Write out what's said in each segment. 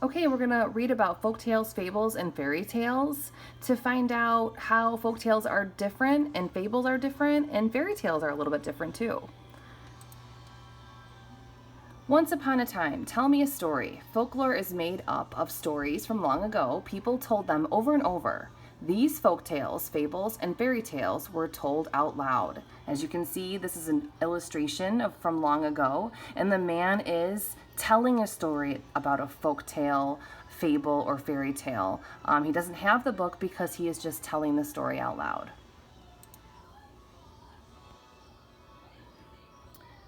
Okay, we're gonna read about folktales, fables, and fairy tales to find out how folktales are different and fables are different and fairy tales are a little bit different too. Once upon a time, tell me a story. Folklore is made up of stories from long ago. People told them over and over. These folktales, fables, and fairy tales were told out loud. As you can see, this is an illustration of from long ago, and the man is telling a story about a folktale, fable, or fairy tale. He doesn't have the book because he is just telling the story out loud.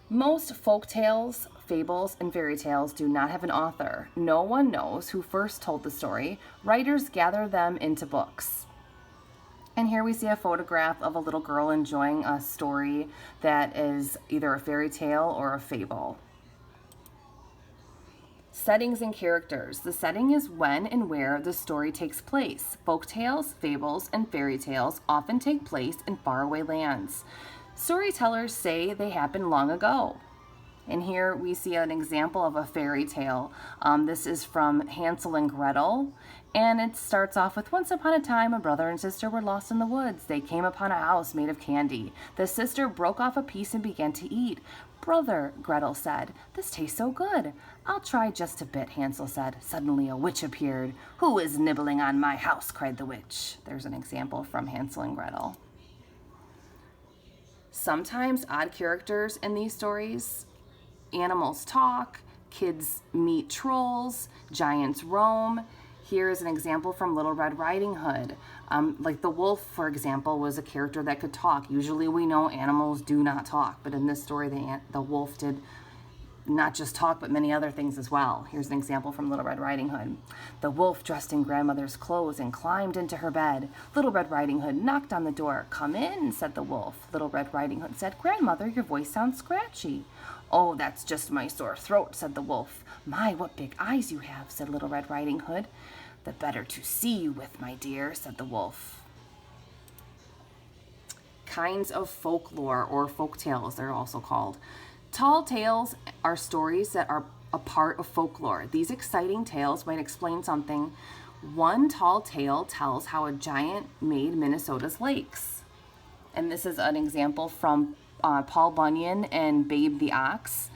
Most folk tales, fables, and fairy tales do not have an author. No one knows who first told the story. Writers gather them into books. And here we see a photograph of a little girl enjoying a story that is either a fairy tale or a fable. Settings and characters. The setting is when and where the story takes place. Folk tales, fables, and fairy tales often take place in faraway lands. Storytellers say they happened long ago. And here we see an example of a fairy tale. This is from Hansel and Gretel. And it starts off with, once upon a time, a brother and sister were lost in the woods. They came upon a house made of candy. The sister broke off a piece and began to eat. Brother, Gretel said, this tastes so good. I'll try just a bit, Hansel said. Suddenly a witch appeared. Who is nibbling on my house? Cried the witch. There's an example from Hansel and Gretel. Sometimes odd characters in these stories. Animals talk, kids meet trolls, giants roam. Here is an example from Little Red Riding Hood. Like the wolf, for example, was a character that could talk. Usually we know animals do not talk, but in this story the wolf did not just talk, but many other things as well. Here's an example from Little Red Riding Hood. The wolf dressed in grandmother's clothes and climbed into her bed. Little Red Riding Hood knocked on the door. Come in, said the wolf. Little Red Riding Hood said, Grandmother, your voice sounds scratchy. Oh, that's just my sore throat, said the wolf. My, what big eyes you have, said Little Red Riding Hood. The better to see you with, my dear, said the wolf. Kinds of folklore, or folk tales, they're also called. Tall tales are stories that are a part of folklore. These exciting tales might explain something. One tall tale tells how a giant made Minnesota's lakes. And this is an example from Paul Bunyan and Babe the Ox.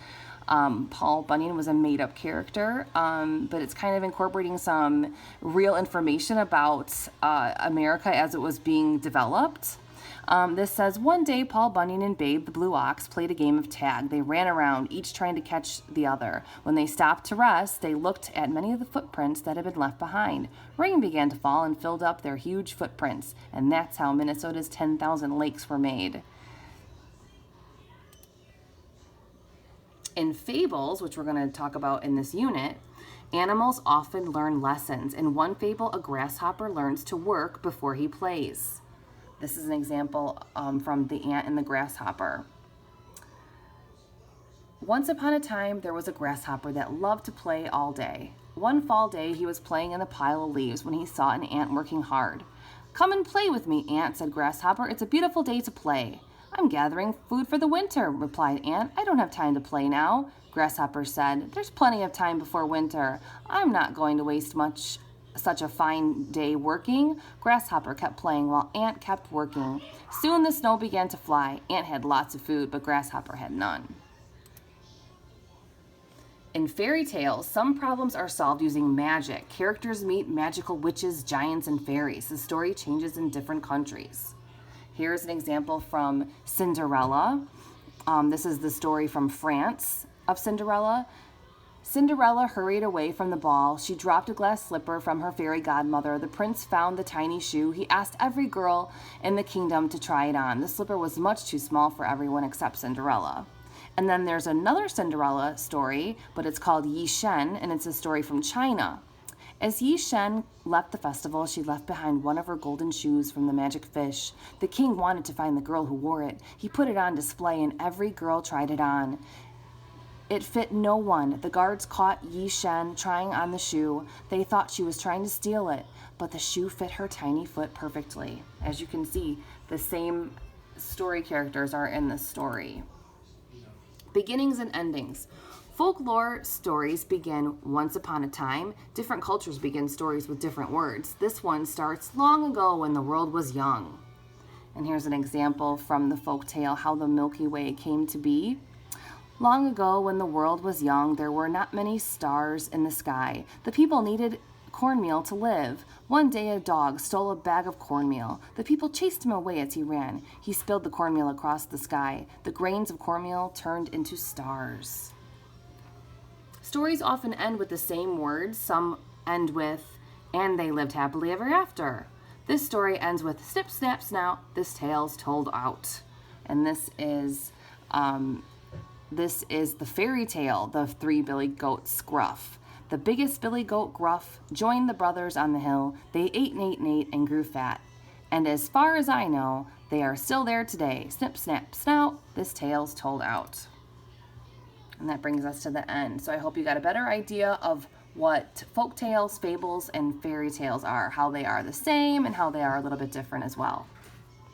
Paul Bunyan was a made-up character, but it's kind of incorporating some real information about America as it was being developed. This says, one day Paul Bunyan and Babe the Blue Ox played a game of tag. They ran around, each trying to catch the other. When they stopped to rest, they looked at many of the footprints that had been left behind. Rain began to fall and filled up their huge footprints, and that's how Minnesota's 10,000 lakes were made. In fables, which we're going to talk about in this unit, animals often learn lessons. In one fable, a grasshopper learns to work before he plays. This is an example from The Ant and the Grasshopper. Once upon a time, there was a grasshopper that loved to play all day. One fall day, he was playing in a pile of leaves when he saw an ant working hard. Come and play with me, Ant, said Grasshopper. It's a beautiful day to play. I'm gathering food for the winter, replied Ant. I don't have time to play now. Grasshopper said, there's plenty of time before winter. I'm not going to waste such a fine day working. Grasshopper kept playing while Ant kept working. Soon the snow began to fly. Ant had lots of food, but Grasshopper had none. In fairy tales, some problems are solved using magic. Characters meet magical witches, giants, and fairies. The story changes in different countries. Here's an example from Cinderella. This is the story from France of Cinderella. Cinderella hurried away from the ball. She dropped a glass slipper from her fairy godmother. The prince found the tiny shoe. He asked every girl in the kingdom to try it on. The slipper was much too small for everyone except Cinderella. And then there's another Cinderella story, but it's called Yi Shen, and it's a story from China. As Yi Shen left the festival, she left behind one of her golden shoes from the magic fish. The king wanted to find the girl who wore it. He put it on display, and every girl tried it on. It fit no one. The guards caught Yi Shen trying on the shoe. They thought she was trying to steal it, but the shoe fit her tiny foot perfectly. As you can see, the same story characters are in this story. Beginnings and endings. Folklore stories begin once upon a time. Different cultures begin stories with different words. This one starts long ago when the world was young. And here's an example from the folktale, How the Milky Way Came to Be. Long ago, when the world was young, there were not many stars in the sky. The people needed cornmeal to live. One day a dog stole a bag of cornmeal. The people chased him away as he ran. He spilled the cornmeal across the sky. The grains of cornmeal turned into stars. Stories often end with the same words. Some end with, and they lived happily ever after. This story ends with, snip, snap, snout, this tale's told out. And this is the fairy tale, The Three Billy Goats Gruff. The biggest Billy Goat Gruff joined the brothers on the hill. They ate and ate and ate and grew fat. And as far as I know, they are still there today. Snip, snap, snout, this tale's told out. And that brings us to the end. So I hope you got a better idea of what folktales, fables, and fairy tales are, how they are the same and how they are a little bit different as well.